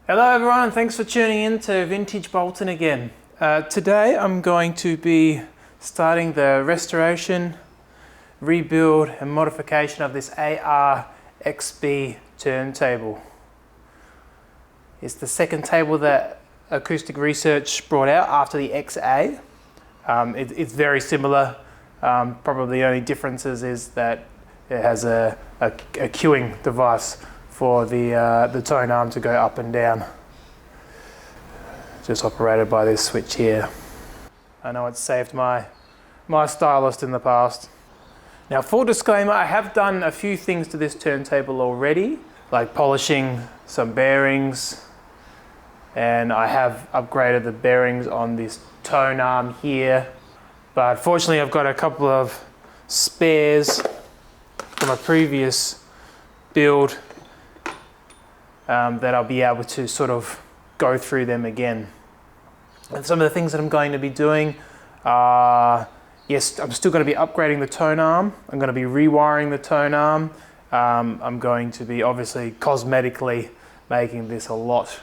Hello everyone, and thanks for tuning in to Vintage Bolton again. Today I'm going to be starting the restoration, rebuild and modification of this XB turntable. It's the second table that Acoustic Research brought out after the XA. It's very similar. Probably the only differences is that it has a cueing device for the tone arm to go up and down. Just operated by this switch here. I know it's saved my stylist in the past. Now, full disclaimer, I have done a few things to this turntable already, like polishing some bearings, and I have upgraded the bearings on this tone arm here. But fortunately, I've got a couple of spares from a previous build that I'll be able to sort of go through them again. And some of the things that I'm going to be doing are, yes, I'm still going to be upgrading the tone arm. I'm going to be rewiring the tone arm. I'm going to be obviously cosmetically making this a lot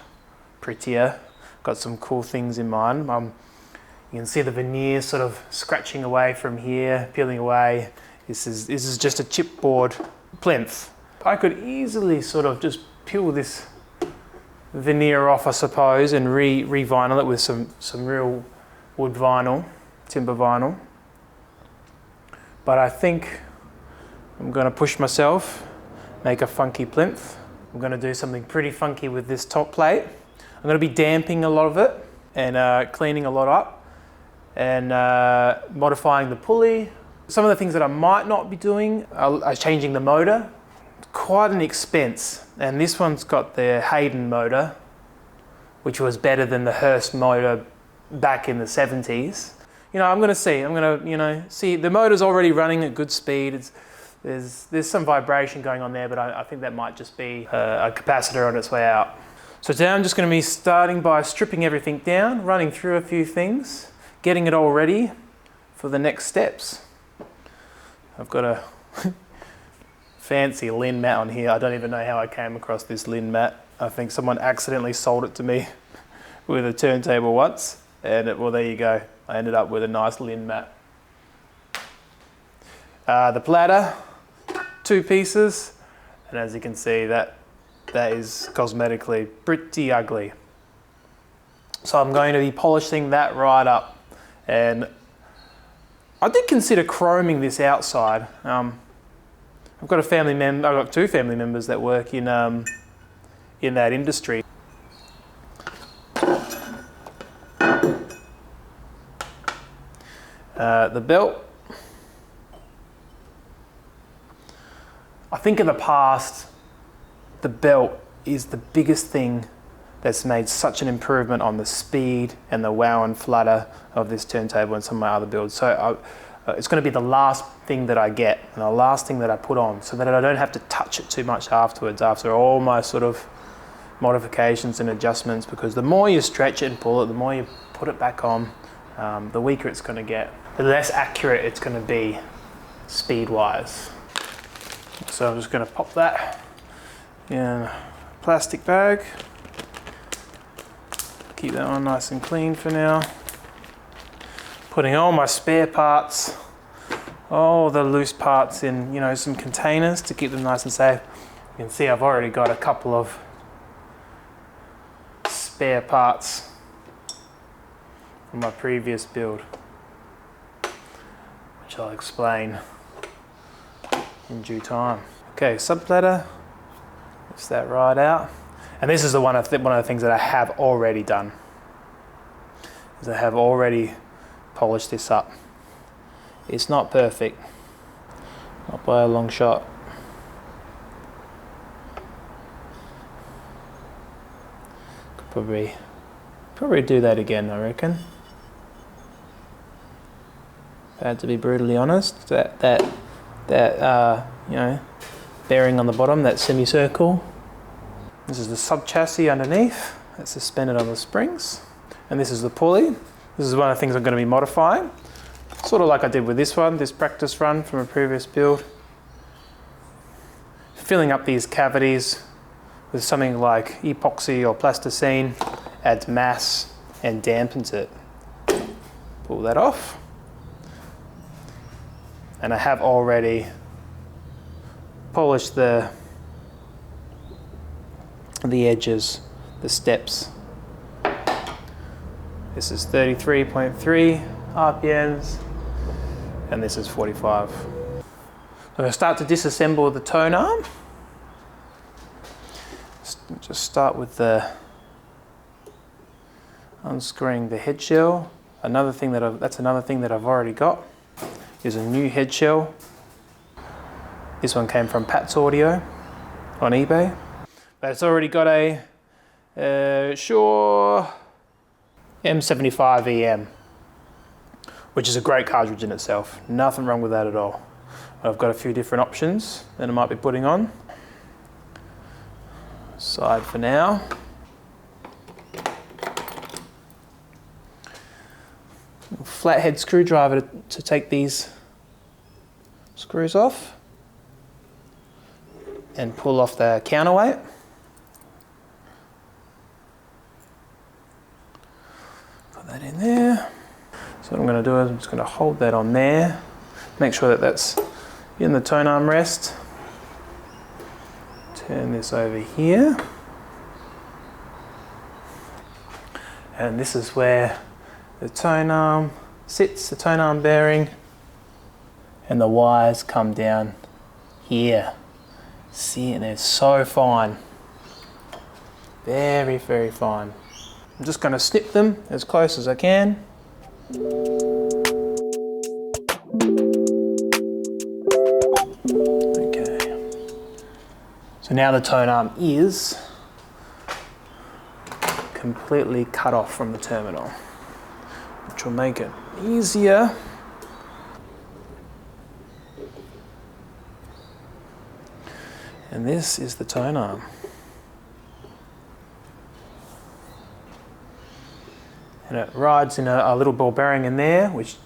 prettier. Got some cool things in mind. You can see the veneer sort of scratching away from here, peeling away. This is just a chipboard plinth. I could easily sort of just peel this veneer off, I suppose, and re-vinyl it with some real wood vinyl, timber vinyl. But I think I'm going to push myself, make a funky plinth. I'm going to do something pretty funky with this top plate. I'm going to be damping a lot of it and cleaning a lot up and modifying the pulley. Some of the things that I might not be doing are changing the motor. Quite an expense, and this one's got the Hayden motor, which was better than the Hurst motor back in the 70s. You know, I'm going to see the motor's already running at good speed. There's some vibration going on there, but I think that might just be a capacitor on its way out. So today I'm just going to be starting by stripping everything down, running through a few things, getting it all ready for the next steps. I've got a fancy Lin mat on here. I don't even know how I came across this Lin mat. I think someone accidentally sold it to me with a turntable once, and well, there you go. I ended up with a nice Lin mat. The Platter, 2 pieces, and as you can see, that is cosmetically pretty ugly. So I'm going to be polishing that right up, and I did consider chroming this outside. I've got I've got 2 family members that work in that industry. The belt. I think in the past, the belt is the biggest thing that's made such an improvement on the speed and the wow and flutter of this turntable and some of my other builds. So it's going to be the last thing that I get and the last thing that I put on, so that I don't have to touch it too much afterwards, after all my sort of modifications and adjustments, because the more you stretch it and pull it, the more you put it back on, the weaker it's going to get, the less accurate it's going to be speed-wise. So I'm just going to pop that in a plastic bag. Keep that one nice and clean for now. Putting all my spare parts, all the loose parts in, some containers to keep them nice and safe. You can see I've already got a couple of spare parts from my previous build, which I'll explain in due time. Okay, subplatter, lift that right out. And this is one of the things that I have already done, is I have already polish this up. It's not perfect, not by a long shot. Could probably do that again, I reckon. If I had to be brutally honest, that bearing on the bottom, that semicircle. This is the sub chassis underneath, that's suspended on the springs, and this is the pulley. This is one of the things I'm going to be modifying, sort of like I did with this practice run from a previous build. Filling up these cavities with something like epoxy or plasticine, adds mass and dampens it. Pull that off. And I have already polished the edges, the steps. This is 33.3 RPMs, and this is 45. So I'm going to start to disassemble the Tonearm. Just start with the unscrewing the head shell. That's another thing that I've already got is a new head shell. This one came from Pat's Audio on eBay, but it's already got a Shure M75 EM, which is a great cartridge in itself. Nothing wrong with that at all. I've got a few different options that I might be putting on. Aside for now. Flathead screwdriver to take these screws off and pull off the counterweight. Put that in there. So what I'm going to do is I'm just going to hold that on there, make sure that that's in the Tonearm rest. Turn this over here. And this is where the Tonearm sits, the Tonearm bearing, and the wires come down here. See, and they're so fine. Very, very fine. I'm just going to snip them as close as I can. Okay. So now the Tonearm is completely cut off from the terminal, which will make it easier. And this is the Tonearm. And it rides in a little ball bearing in there, which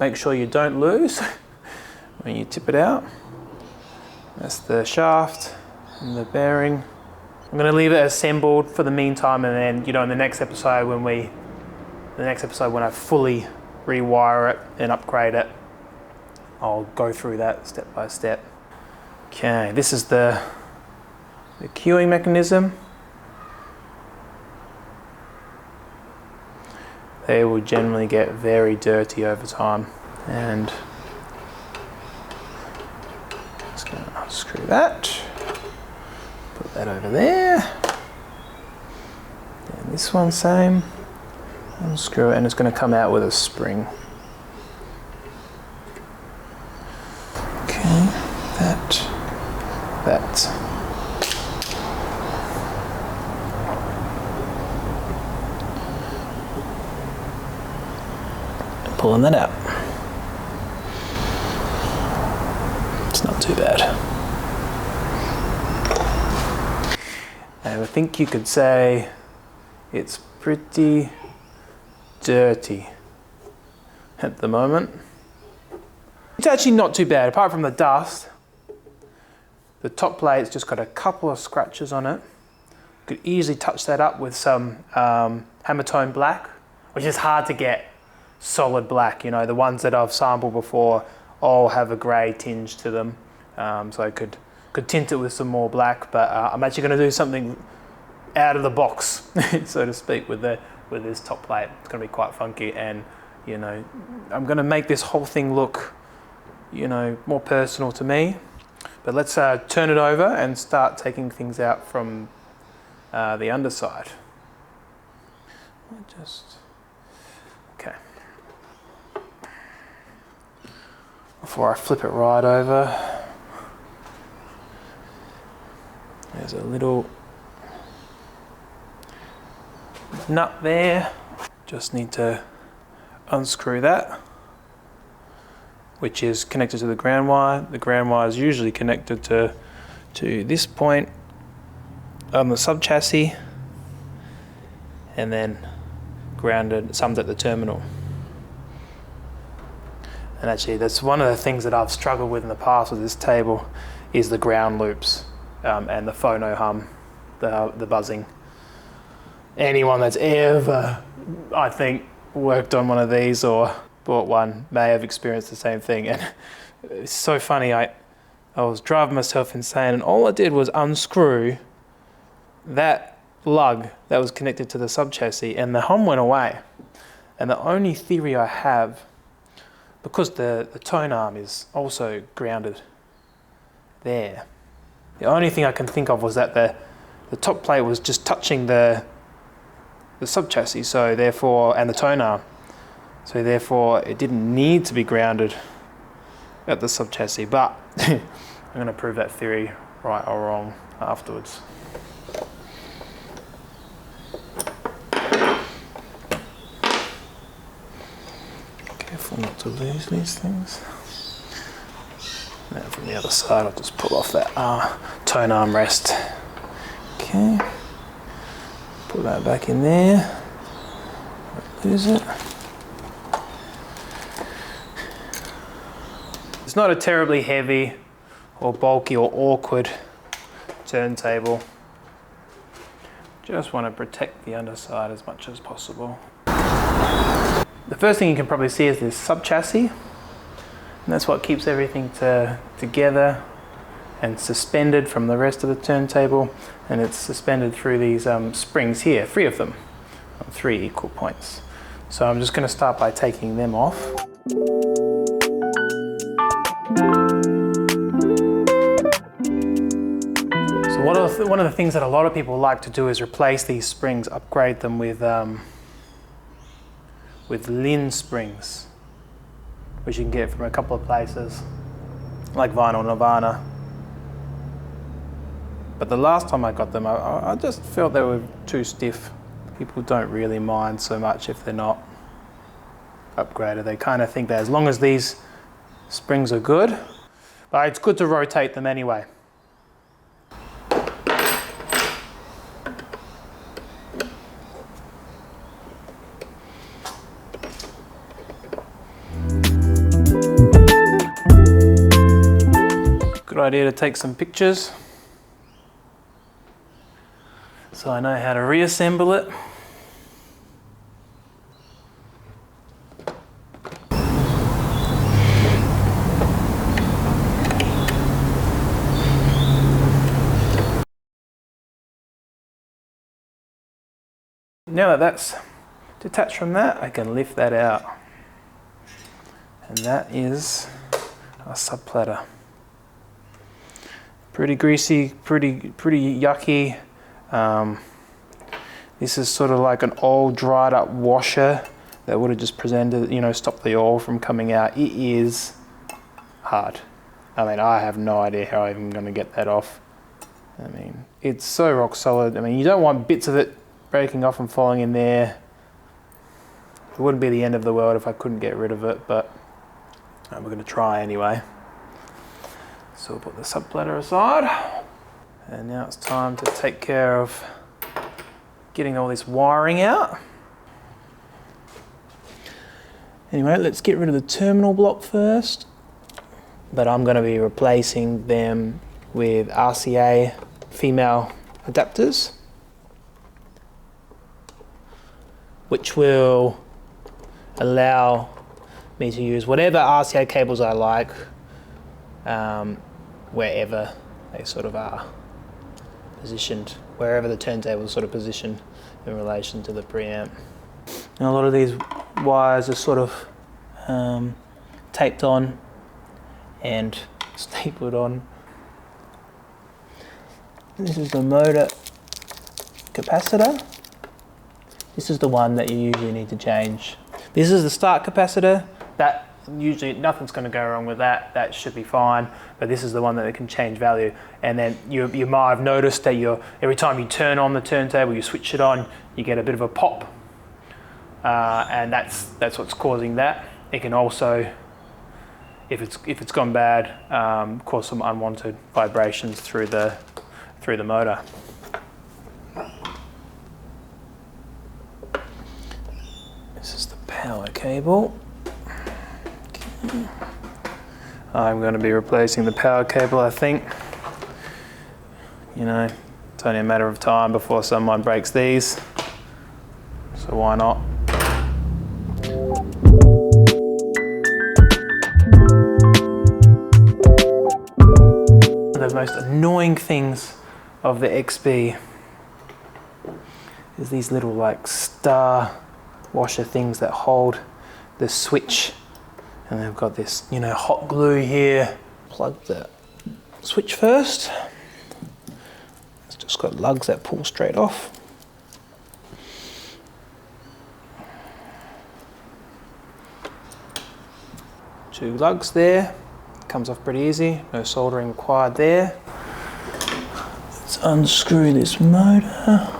make sure you don't lose when you tip it out. That's the shaft and the bearing. I'm going to leave it assembled for the meantime, and then, in the next episode when I fully rewire it and upgrade it, I'll go through that step by step. Okay, this is the cueing mechanism. They will generally get very dirty over time, and just going to unscrew that, put that over there, and this one same, unscrew it, and it's going to come out with a spring. Okay, that. Pulling that out. It's not too bad. And I think you could say it's pretty dirty at the moment. It's actually not too bad, apart from the dust. The top plate's just got a couple of scratches on it. Could easily touch that up with some hammer-tone black, which is hard to get solid black. The ones that I've sampled before all have a grey tinge to them. So I could tint it with some more black, but I'm actually going to do something out of the box, so to speak, with this top plate. It's going to be quite funky, and I'm going to make this whole thing look more personal to me. But let's turn it over and start taking things out from the underside. Okay. Before I flip it right over, there's a little nut there. Just need to unscrew that, which is connected to the ground wire. The ground wire is usually connected to this point on the sub chassis, and then grounded, summed at the terminal. And actually, that's one of the things that I've struggled with in the past with this table, is the ground loops and the phono hum. the buzzing. Anyone that's ever, I think, worked on one of these or bought one may have experienced the same thing. And it's so funny, I was driving myself insane, and all I did was unscrew that lug that was connected to the sub-chassis, and the hum went away. And the only theory I have, because the tone arm is also grounded there, the only thing I can think of was that the top plate was just touching the sub-chassis, so therefore, and the tone arm, so therefore it didn't need to be grounded at the sub-chassis. But I'm going to prove that theory right or wrong afterwards. Careful not to lose these things. Now from the other side, I'll just pull off that tone arm rest. Okay, put that back in there. Don't lose it. It's not a terribly heavy or bulky or awkward turntable. Just want to protect the underside as much as possible. The first thing you can probably see is this sub-chassis, and that's what keeps everything together and suspended from the rest of the turntable, and it's suspended through these springs here, 3 of them, on 3 equal points. So I'm just going to start by taking them off. So one of the things that a lot of people like to do is replace these springs, upgrade them with Lin springs, which you can get from a couple of places, like Vinyl Nirvana. But the last time I got them, I just felt they were too stiff. People don't really mind so much if they're not upgraded. They kind of think that as long as these springs are good, but it's good to rotate them anyway. Good idea to take some pictures so I know how to reassemble it. Now that that's detached from that, I can lift that out. And that is a sub platter. Pretty greasy, pretty yucky. This is sort of like an old dried up washer that would have just stopped the oil from coming out. It is hard. I mean, I have no idea how I'm going to get that off. I mean, it's so rock solid. I mean, you don't want bits of it breaking off and falling in there. It wouldn't be the end of the world if I couldn't get rid of it, but we're going to try anyway. So we'll put the sub platter aside. And now it's time to take care of getting all this wiring out. Anyway, let's get rid of the terminal block first. But I'm going to be replacing them with RCA female adapters, which will allow me to use whatever RCA cables I like, wherever they sort of are positioned, wherever the turntable is sort of positioned in relation to the preamp. And a lot of these wires are sort of taped on and stapled on. This is the motor capacitor. This is the one that you usually need to change. This is the start capacitor. That usually nothing's going to go wrong with that. That should be fine. But this is the one that can change value. And then you might have noticed that every time you turn on the turntable, you switch it on, you get a bit of a pop, and that's what's causing that. It can also, if it's gone bad, cause some unwanted vibrations through the motor. This is the power cable. Okay. I'm going to be replacing the power cable, I think. Don't It's only a matter of time before someone breaks these, so why not? One of the most annoying things of the XB is these little like star washer things that hold the switch, and they've got this, you know, hot glue here. Plug the switch first. It's just got lugs that pull straight off. Two lugs there. Comes off pretty easy, no soldering required there. Let's unscrew this motor.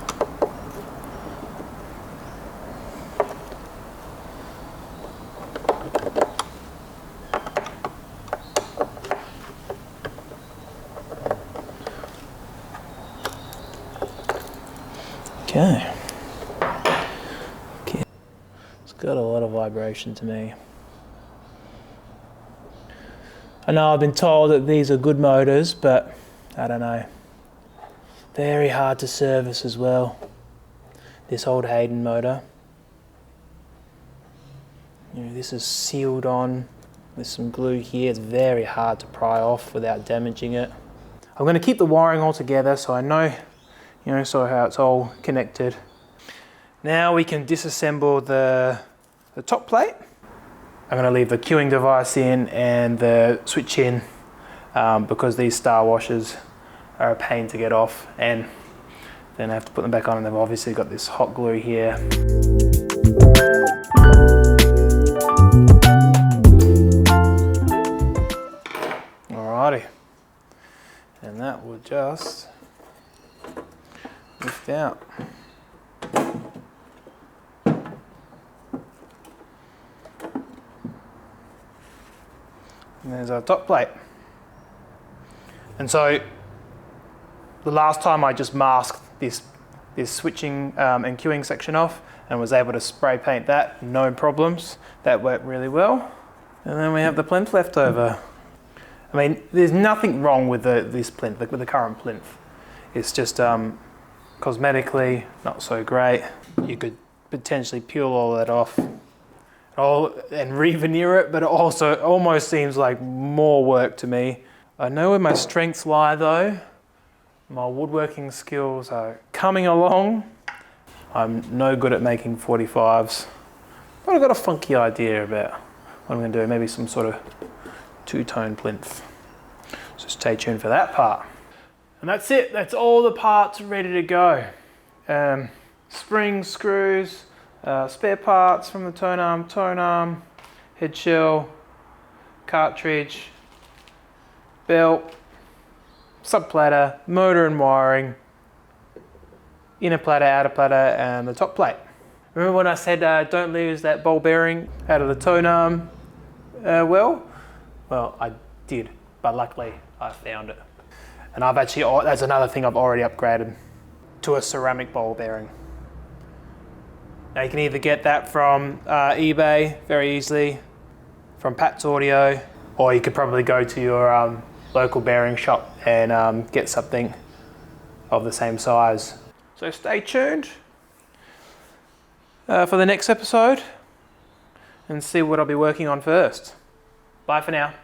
Okay. It's got a lot of vibration to me. I know I've been told that these are good motors, but I don't know. Very hard to service as well. This old Hayden motor. You know, this is sealed on with some glue here. It's very hard to pry off without damaging it. I'm going to keep the wiring all together so I know, you know, so how it's all connected. Now we can disassemble the top plate. I'm going to leave the cueing device in and the switch in because these star washers are a pain to get off, and then I have to put them back on, and they've obviously got this hot glue here. Alrighty, and that will just lift out. And there's our top plate. And so the last time I just masked this switching and cueing section off and was able to spray paint that, no problems. That worked really well. And then we have the plinth left over. I mean, there's nothing wrong with this plinth, with the current plinth. It's just cosmetically not so great. You could potentially peel all that off and re-veneer it, but it also almost seems like more work to me. I know where my strengths lie though. My woodworking skills are coming along. I'm no good at making 45s, but I've got a funky idea about what I'm going to do. Maybe some sort of two-tone plinth. So stay tuned for that part. And that's it. That's all the parts ready to go. Springs, screws, spare parts from the Tonearm, head shell, cartridge, belt, sub platter, motor and wiring, inner platter, outer platter, and the top plate. Remember when I said don't lose that ball bearing out of the Tonearm well? Well, I did, but luckily I found it. And I've actually, that's another thing I've already upgraded to a ceramic ball bearing. Now you can either get that from eBay very easily, from Pat's Audio, or you could probably go to your local bearing shop and get something of the same size. So stay tuned for the next episode and see what I'll be working on first. Bye for now.